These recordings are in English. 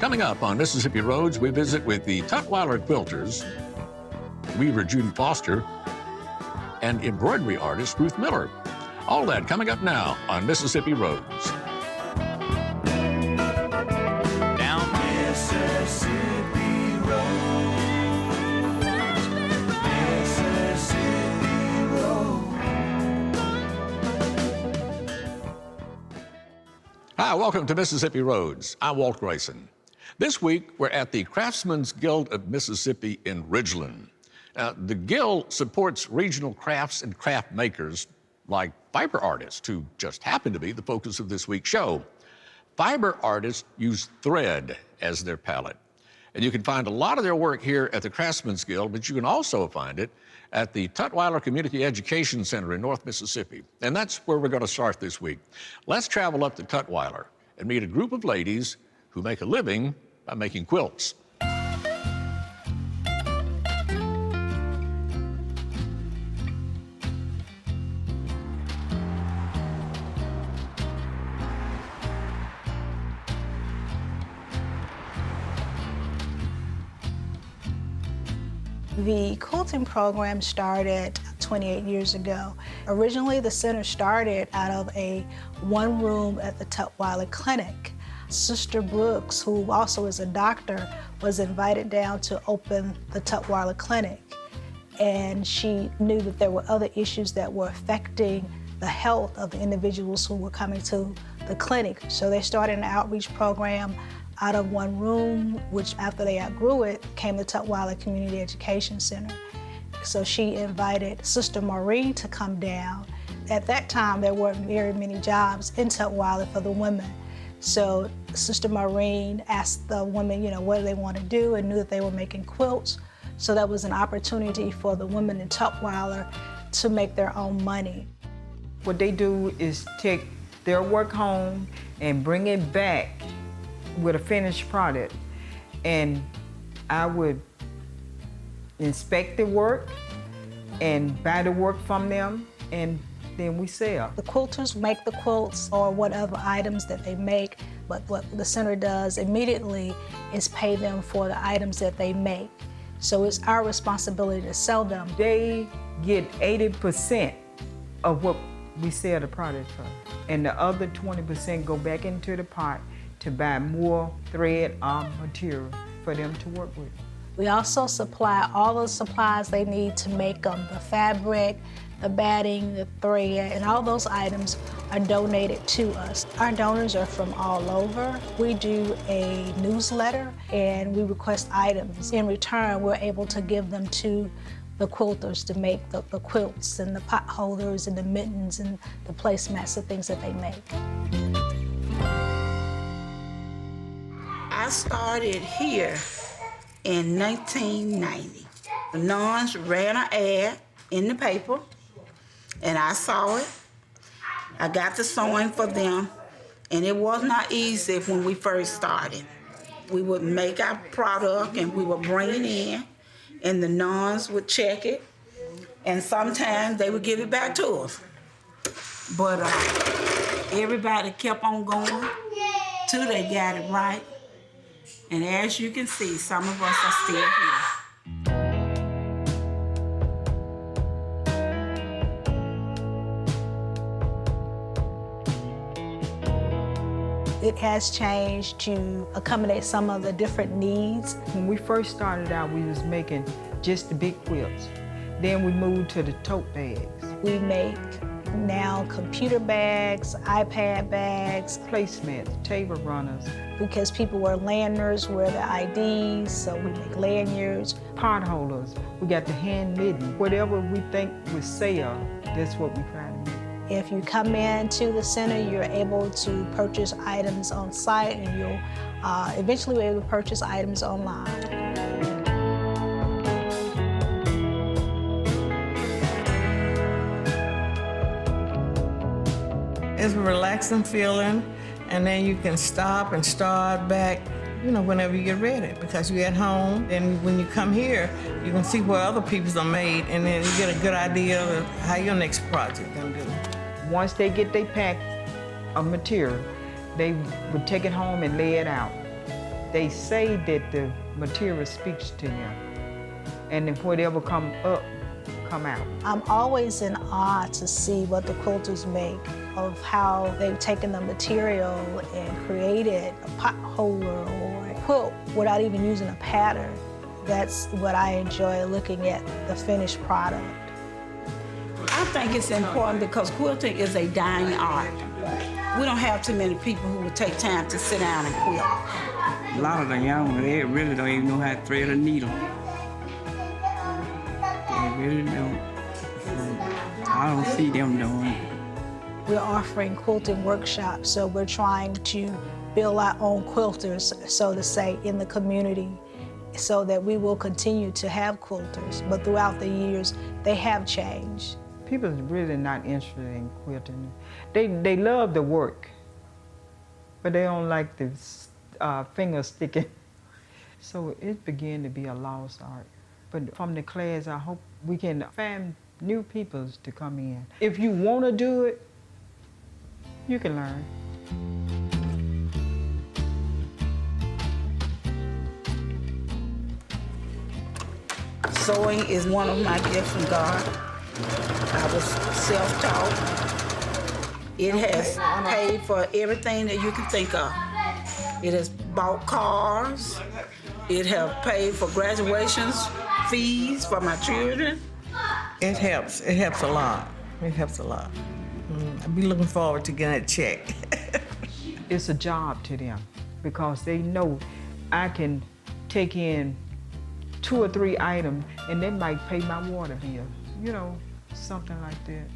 Coming up on Mississippi Roads, we visit with the Tutwiler quilters, weaver Judy Foster, and embroidery artist Ruth Miller. All that coming up now on Mississippi Roads. Down Mississippi Road. Mississippi Road. Hi, welcome to Mississippi Roads. I'm Walt Grayson. This week, we're at the Craftsman's Guild of Mississippi in Ridgeland. The Guild supports regional crafts and craft makers like fiber artists, who just happen to be the focus of this week's show. Fiber artists use thread as their palette. And you can find a lot of their work here at the Craftsman's Guild, but you can also find it at the Tutwiler Community Education Center in North Mississippi. And that's where we're going to start this week. Let's travel up to Tutwiler and meet a group of ladies who make a living by making quilts. The quilting program started 28 years ago. Originally, the center started out of a one room at the Tutwiler Clinic. Sister Brooks, who also is a doctor, was invited down to open the Tutwiler Clinic. And she knew that there were other issues that were affecting the health of the individuals who were coming to the clinic. So they started an outreach program out of one room, which after they outgrew it, came the Tutwiler Community Education Center. So she invited Sister Maureen to come down. At that time, there weren't very many jobs in Tutwiler for the women. So Sister Maureen asked the women, what do they want to do, and knew that they were making quilts. So that was an opportunity for the women in Tutwiler to make their own money. What they do is take their work home and bring it back with a finished product. And I would inspect the work and buy the work from them, and then we sell. The quilters make the quilts or whatever items that they make, but what the center does immediately is pay them for the items that they make. So it's our responsibility to sell them. They get 80% of what we sell the product for, and the other 20% go back into the pot to buy more thread or material for them to work with. We also supply all the supplies they need to make them, the fabric, the batting, the thread, and all those items are donated to us. Our donors are from all over. We do a newsletter and we request items. In return, we're able to give them to the quilters to make the quilts and the pot holders and the mittens and the placemats, the things that they make. I started here in 1990. The nuns ran an ad in the paper, and I saw it. I got the sewing for them, and it was not easy when we first started. We would make our product and we would bring it in, and the nuns would check it, and sometimes they would give it back to us. But everybody kept on going till they got it right. And as you can see, some of us are still here. It has changed to accommodate some of the different needs. When we first started out, we was making just the big quilts. Then we moved to the tote bags. We make now computer bags, iPad bags, Placemats, table runners, because people wear lanyards, wear their IDs, so we make lanyards. pot holders. We got the hand knitting. Whatever we think would sell, that's what we try to make. If you come into the center, you're able to purchase items on site, and you'll eventually be able to purchase items online. It's a relaxing feeling, and then you can stop and start back, whenever you get ready, because you're at home. And when you come here, you can see where other people's are made, and then you get a good idea of how your next project gonna do. Once they get their pack of material, they would take it home and lay it out. They say that the material speaks to them, and then whatever come up, come out. I'm always in awe to see what the quilters make, of how they've taken the material and created a pot holder or a quilt without even using a pattern. That's what I enjoy, looking at the finished product. I think it's important because quilting is a dying art. We don't have too many people who would take time to sit down and quilt. A lot of the young ones, they really don't even know how to thread a needle. They really don't. I don't see them doing it. We're offering quilting workshops, so we're trying to build our own quilters, so to say, in the community, so that we will continue to have quilters. But throughout the years, they have changed. People are really not interested in quilting. They love the work, but they don't like the finger sticking. So it began to be a lost art. But from the class, I hope we can find new people to come in. If you want to do it, you can learn. Sewing is one of my gifts from God. I was self-taught. It has paid for everything that you can think of. It has bought cars. It has paid for graduations, fees for my children. It helps. It helps a lot. It helps a lot. I'll be looking forward to getting a check. It's a job to them because they know I can take in 2 or 3 items and they might pay my water bill, you know, something like that.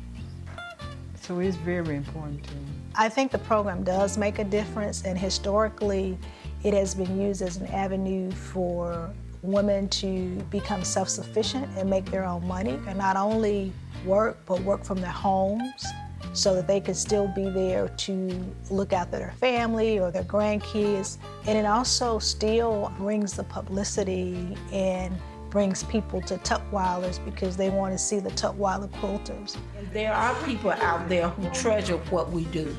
So it's very important to them. I think the program does make a difference, and historically, it has been used as an avenue for women to become self-sufficient and make their own money, and not only work, but work from their homes, so that they can still be there to look after their family or their grandkids. And it also still brings the publicity and brings people to Tutwiler's because they want to see the Tutwiler quilters. There are people out there who treasure what we do.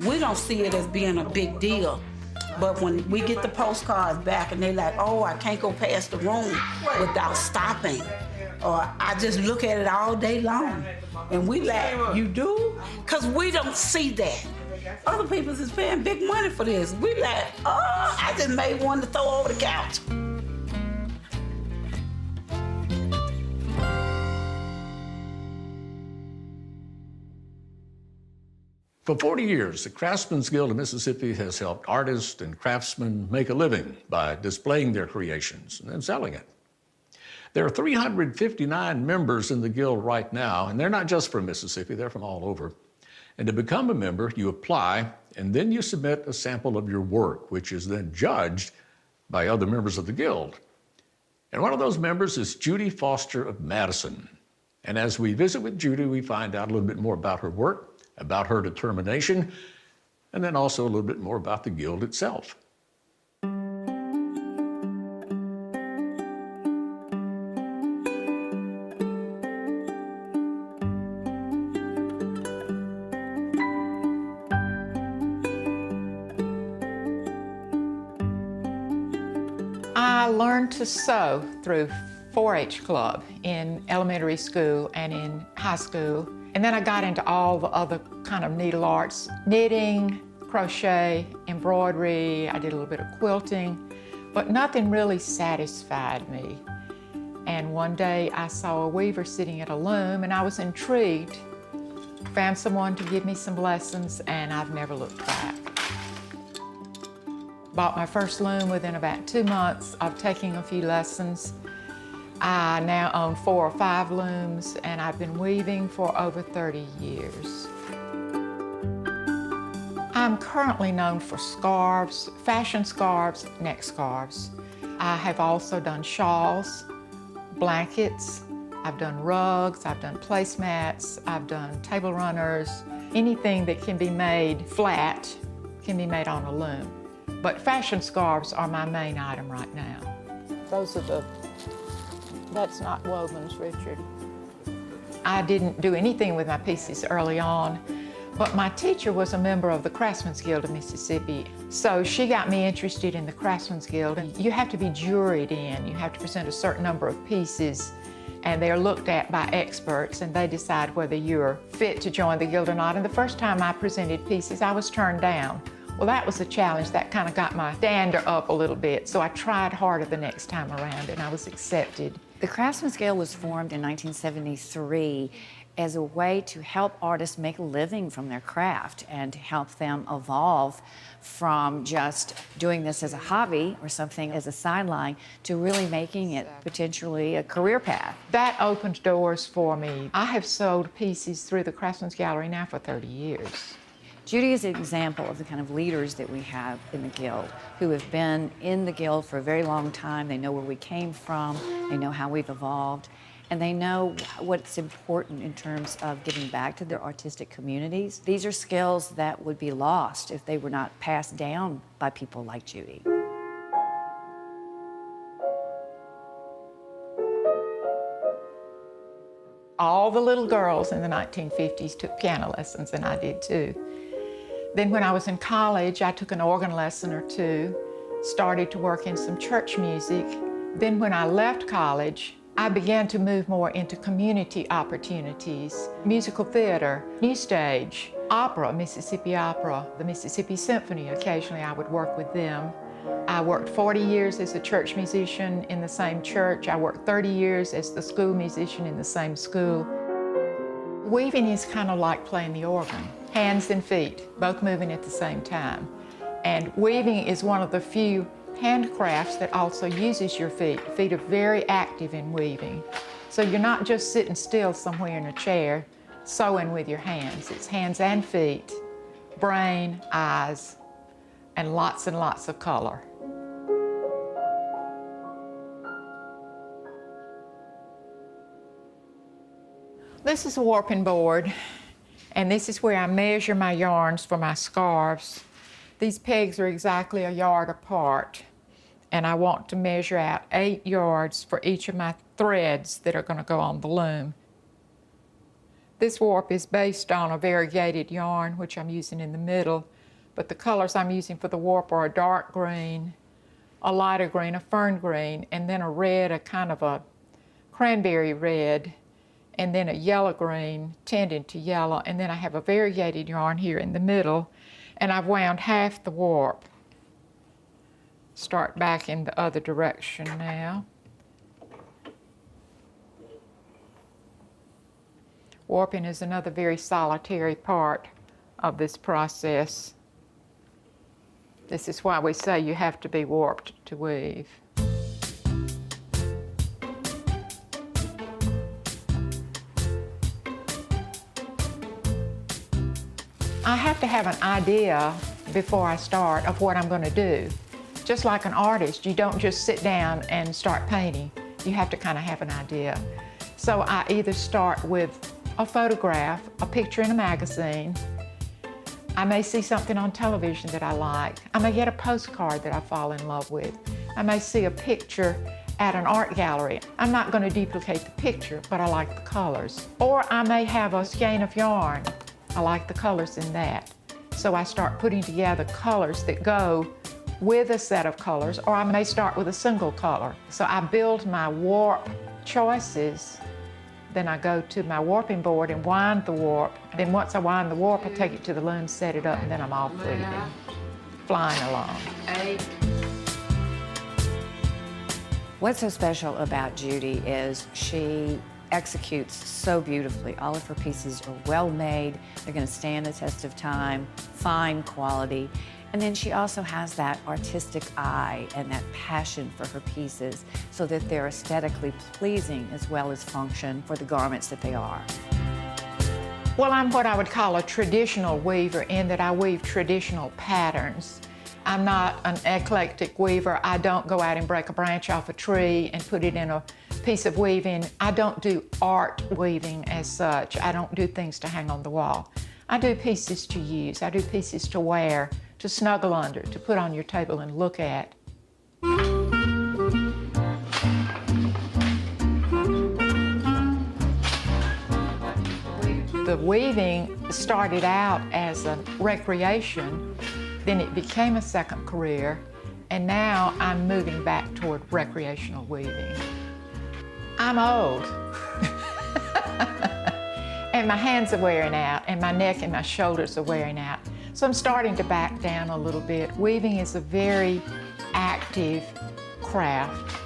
We don't see it as being a big deal. But when we get the postcards back and they're like, oh, I can't go past the room without stopping. Or I just look at it all day long. And we like, you do? Because we don't see that. Other people is paying big money for this. We like, oh, I just made one to throw over the couch. For 40 years, the Craftsmen's Guild of Mississippi has helped artists and craftsmen make a living by displaying their creations and then selling it. There are 359 members in the Guild right now, and they're not just from Mississippi, they're from all over. And to become a member, you apply, and then you submit a sample of your work, which is then judged by other members of the Guild. And one of those members is Judy Foster of Madison. And as we visit with Judy, we find out a little bit more about her work, about her determination, and then also a little bit more about the Guild itself. I learned to sew through 4-H Club in elementary school and in high school. And then I got into all the other kind of needle arts, knitting, crochet, embroidery. I did a little bit of quilting, but nothing really satisfied me. And one day I saw a weaver sitting at a loom and I was intrigued. Found someone to give me some lessons and I've never looked back. Bought my first loom within about 2 months of taking a few lessons. I now own 4 or 5 looms, and I've been weaving for over 30 years. I'm currently known for scarves, fashion scarves, neck scarves. I have also done shawls, blankets, I've done rugs, I've done placemats, I've done table runners. Anything that can be made flat can be made on a loom. But fashion scarves are my main item right now. That's not wovens, Richard. I didn't do anything with my pieces early on, But my teacher was a member of the Craftsman's Guild of Mississippi, so she got me interested in the Craftsman's Guild. And you have to be juried in. You have to present a certain number of pieces, and they're looked at by experts, and they decide whether you're fit to join the guild or not. And the first time I presented pieces, I was turned down. Well, that was a challenge. That kind of got my dander up a little bit, so I tried harder the next time around, and I was accepted. The Craftsman's Guild was formed in 1973 as a way to help artists make a living from their craft and to help them evolve from just doing this as a hobby or something as a sideline to really making it potentially a career path. That opened doors for me. I have sold pieces through the Craftsman's Gallery now for 30 years. Judy is an example of the kind of leaders that we have in the Guild, who have been in the Guild for a very long time. They know where we came from, they know how we've evolved, and they know what's important in terms of giving back to their artistic communities. These are skills that would be lost if they were not passed down by people like Judy. All the little girls in the 1950s took piano lessons, and I did too. Then when I was in college, I took an organ lesson or two, started to work in some church music. Then when I left college, I began to move more into community opportunities, musical theater, new stage, opera, Mississippi Opera, the Mississippi Symphony. Occasionally I would work with them. I worked 40 years as a church musician in the same church. I worked 30 years as the school musician in the same school. Weaving is kind of like playing the organ, hands and feet, both moving at the same time. And weaving is one of the few handcrafts that also uses your feet. Feet are very active in weaving. So you're not just sitting still somewhere in a chair, sewing with your hands. It's hands and feet, brain, eyes, and lots of color. This is a warping board, and this is where I measure my yarns for my scarves. These pegs are exactly 1 yard apart, and I want to measure out 8 yards for each of my threads that are going to go on the loom. This warp is based on a variegated yarn, which I'm using in the middle, but the colors I'm using for the warp are a dark green, a lighter green, a fern green, and then a red, a kind of a cranberry red, and then a yellow green tending to yellow, and then I have a variegated yarn here in the middle, and I've wound half the warp. Start back in the other direction now. Warping is another very solitary part of this process. This is why we say you have to be warped to weave. I have to have an idea before I start of what I'm going to do. Just like an artist, you don't just sit down and start painting. You have to kind of have an idea. So I either start with a photograph, a picture in a magazine. I may see something on television that I like. I may get a postcard that I fall in love with. I may see a picture at an art gallery. I'm not going to duplicate the picture, but I like the colors. Or I may have a skein of yarn. I like the colors in that. So I start putting together colors that go with a set of colors, or I may start with a single color. So I build my warp choices, then I go to my warping board and wind the warp. Then once I wind the warp, I take it to the loom, set it up, and then I'm off weaving, flying along. What's so special about Judy is she executes so beautifully. All of her pieces are well made. They're going to stand the test of time, fine quality. And then she also has that artistic eye and that passion for her pieces so that they're aesthetically pleasing as well as function for the garments that they are. Well, I'm what I would call a traditional weaver in that I weave traditional patterns. I'm not an eclectic weaver. I don't go out and break a branch off a tree and put it in a piece of weaving. I don't do art weaving as such. I don't do things to hang on the wall. I do pieces to use. I do pieces to wear, to snuggle under, to put on your table and look at. The weaving started out as a recreation, then it became a second career, and now I'm moving back toward recreational weaving. I'm old. And my hands are wearing out, and my neck and my shoulders are wearing out. So I'm starting to back down a little bit. Weaving is a very active craft.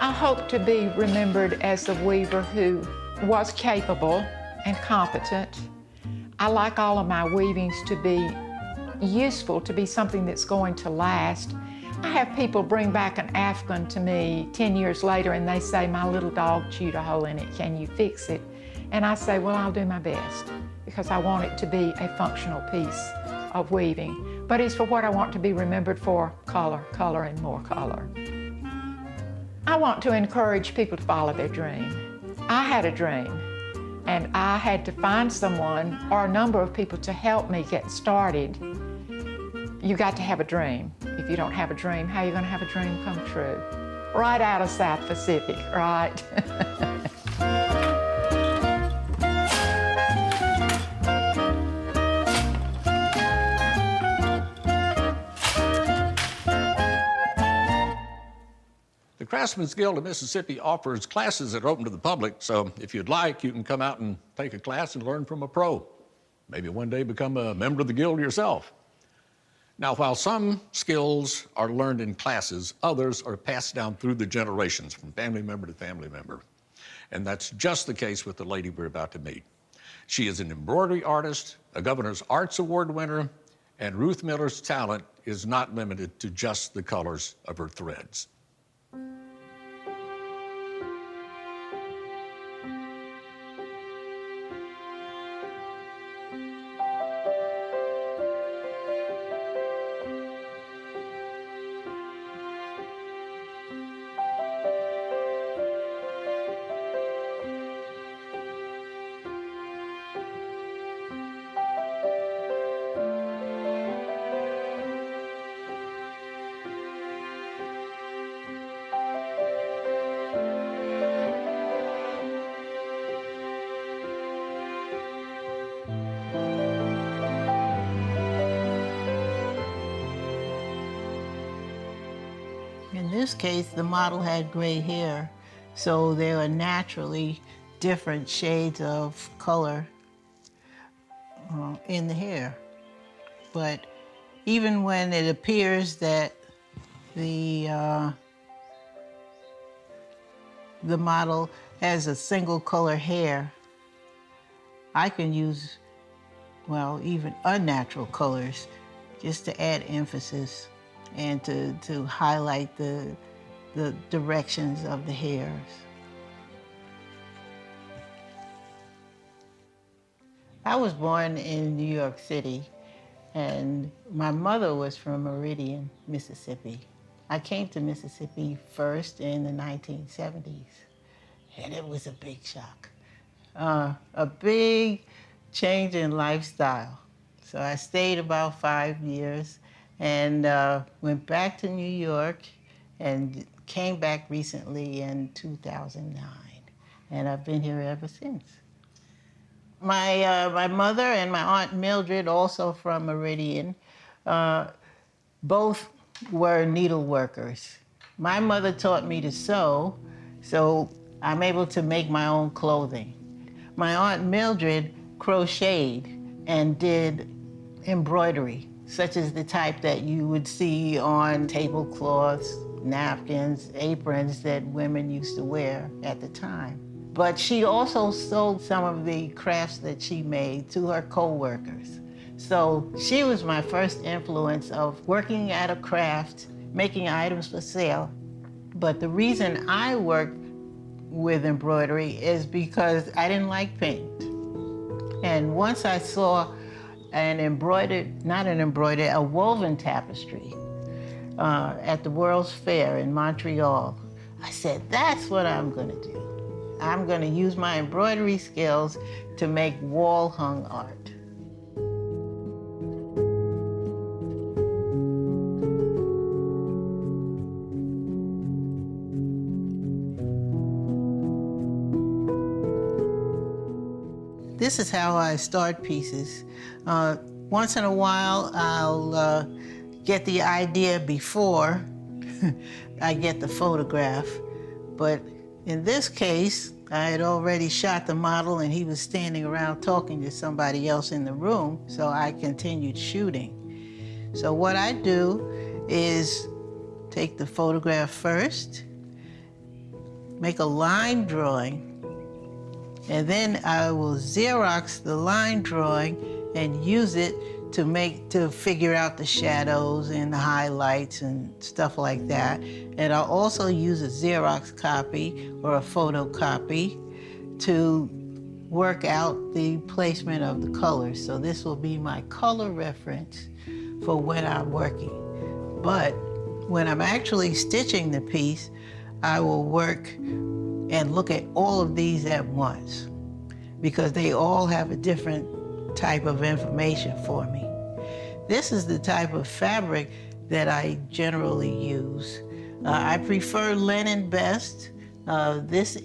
I hope to be remembered as a weaver who was capable and competent. I like all of my weavings to be useful, to be something that's going to last. I have people bring back an Afghan to me 10 years later and they say, my little dog chewed a hole in it, can you fix it? And I say, well, I'll do my best, because I want it to be a functional piece of weaving. But it's for what I want to be remembered for: color, color, and more color. I want to encourage people to follow their dream. I had a dream, and I had to find someone or a number of people to help me get started. You got to have a dream. If you don't have a dream, how are you going to have a dream come true? Right out of South Pacific, right? The Craftsman's Guild of Mississippi offers classes that are open to the public, so if you'd like, you can come out and take a class and learn from a pro. Maybe one day become a member of the Guild yourself. Now, while some skills are learned in classes, others are passed down through the generations, from family member to family member. And that's just the case with the lady we're about to meet. She is an embroidery artist, a Governor's Arts Award winner, and Ruth Miller's talent is not limited to just the colors of her threads. In this case, the model had gray hair, so there are naturally different shades of color in the hair. But even when it appears that the model has a single color hair, I can use, well, even unnatural colors just to add emphasis and to highlight the directions of the hairs. I was born in New York City, and my mother was from Meridian, Mississippi. I came to Mississippi first in the 1970s, and it was a big shock. A big change in lifestyle. So I stayed about 5 years and went back to New York and came back recently in 2009. And I've been here ever since. My mother and my Aunt Mildred, also from Meridian, both were needle workers. My mother taught me to sew, so I'm able to make my own clothing. My Aunt Mildred crocheted and did embroidery, such as the type that you would see on tablecloths, napkins, aprons that women used to wear at the time. But she also sold some of the crafts that she made to her co-workers. So she was my first influence of working at a craft, making items for sale. But the reason I worked with embroidery is because I didn't like paint. And once I saw a woven tapestry at the World's Fair in Montreal, I said, that's what I'm gonna do. I'm gonna use my embroidery skills to make wall-hung art. This is how I start pieces. Once in a while, I'll get the idea before I get the photograph. But in this case, I had already shot the model and he was standing around talking to somebody else in the room, so I continued shooting. So what I do is take the photograph first, make a line drawing, and then I will Xerox the line drawing and use it to figure out the shadows and the highlights and stuff like that. And I'll also use a Xerox copy or a photocopy to work out the placement of the colors. So this will be my color reference for when I'm working. But when I'm actually stitching the piece, I will work and look at all of these at once because they all have a different type of information for me. This is the type of fabric that I generally use. I prefer linen best. This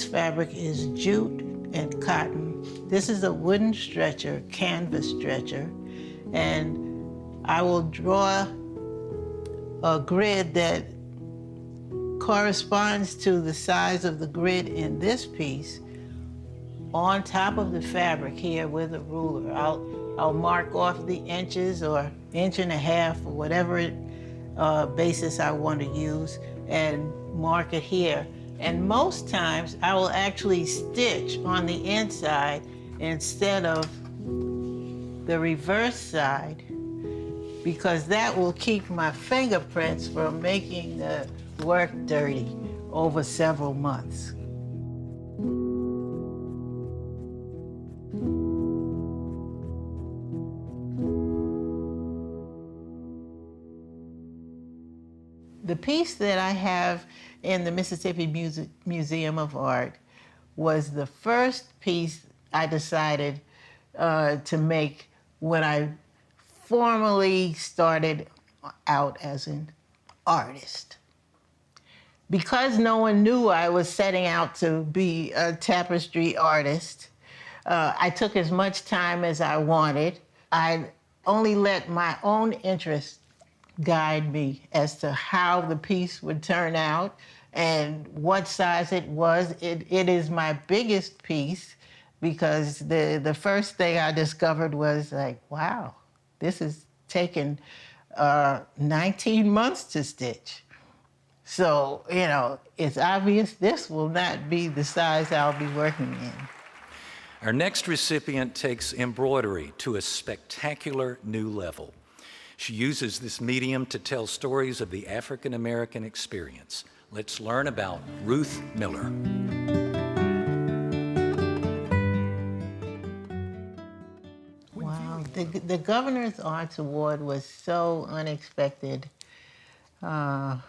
fabric is jute and cotton. This is a wooden stretcher, canvas stretcher, and I will draw a grid that corresponds to the size of the grid in this piece on top of the fabric here with a ruler. I'll mark off the inches or inch and a half or whatever basis I want to use and mark it here. And most times I will actually stitch on the inside instead of the reverse side because that will keep my fingerprints from making the work dirty over several months. The piece that I have in the Mississippi Museum of Art was the first piece I decided to make when I formally started out as an artist. Because no one knew I was setting out to be a tapestry artist, I took as much time as I wanted. I only let my own interest guide me as to how the piece would turn out and what size it was. It is my biggest piece because the first thing I discovered was like, wow, this has taken 19 months to stitch. So, you know, it's obvious this will not be the size I'll be working in. Our next recipient takes embroidery to a spectacular new level. She uses this medium to tell stories of the African American experience. Let's learn about Ruth Miller. Wow, the Governor's Arts Award was so unexpected. I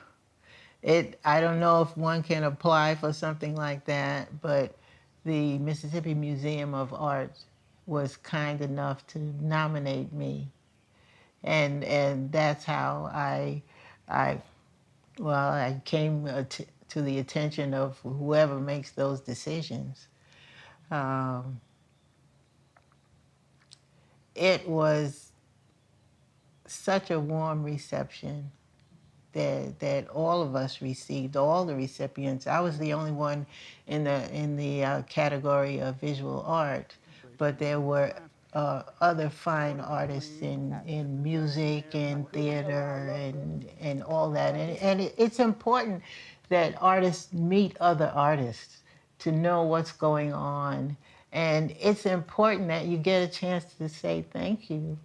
don't know if one can apply for something like that, but the Mississippi Museum of Art was kind enough to nominate me. And that's how I came to the attention of whoever makes those decisions. It was such a warm reception that all of us received, all the recipients. I was the only one in the category of visual art, but there were other fine artists in music and theater and all that. And it's important that artists meet other artists to know what's going on. And it's important that you get a chance to say thank you.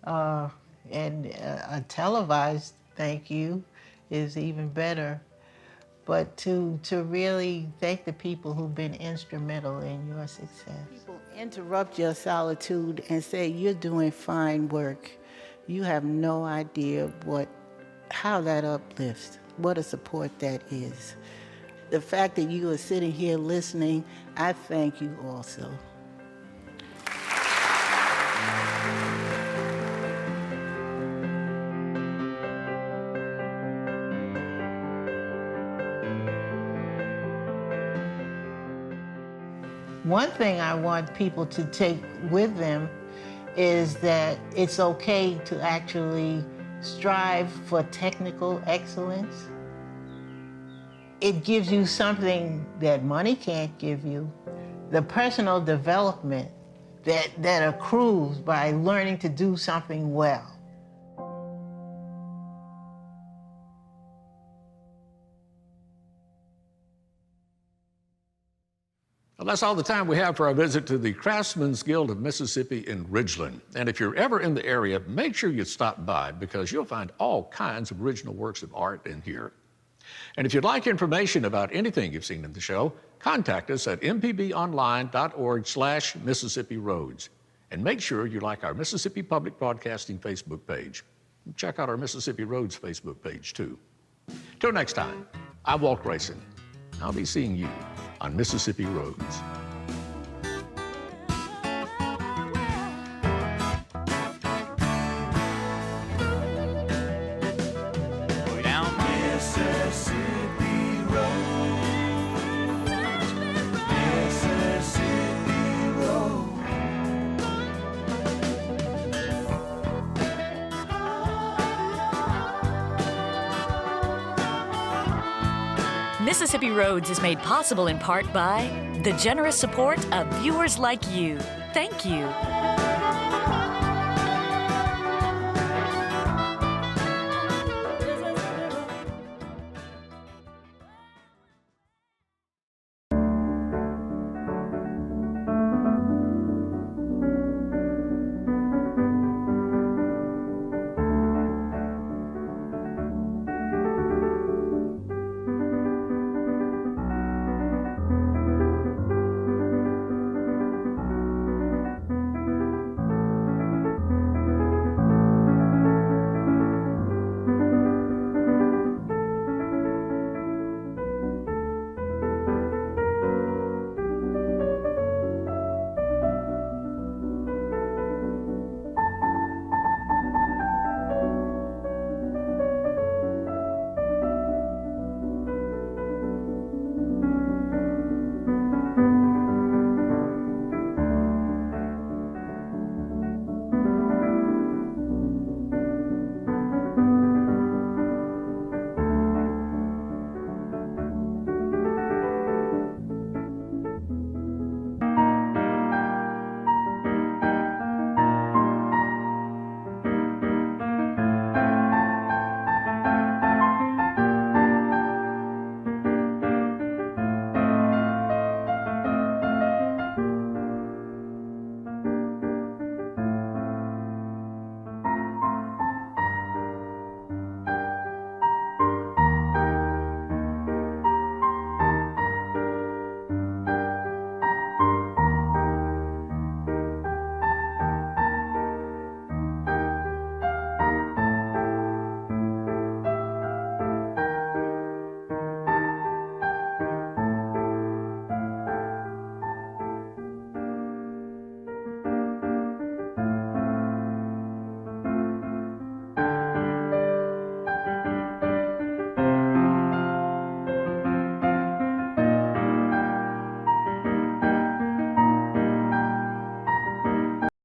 And a televised thank you is even better. But to really thank the people who've been instrumental in your success. People interrupt your solitude and say, you're doing fine work. You have no idea how that uplifts, what a support that is. The fact that you are sitting here listening, I thank you also. One thing I want people to take with them is that it's okay to actually strive for technical excellence. It gives you something that money can't give you, the personal development that accrues by learning to do something well. Well, that's all the time we have for our visit to the Craftsmen's Guild of Mississippi in Ridgeland. And if you're ever in the area, make sure you stop by because you'll find all kinds of original works of art in here. And if you'd like information about anything you've seen in the show, contact us at mpbonline.org/Mississippi Roads. And make sure you like our Mississippi Public Broadcasting Facebook page. Check out our Mississippi Roads Facebook page, too. Till next time, I'm Walt Grayson. I'll be seeing you on Mississippi Roads. Down Mississippi Road. Mississippi Road. Mississippi Roads is made possible in part by the generous support of viewers like you. Thank you.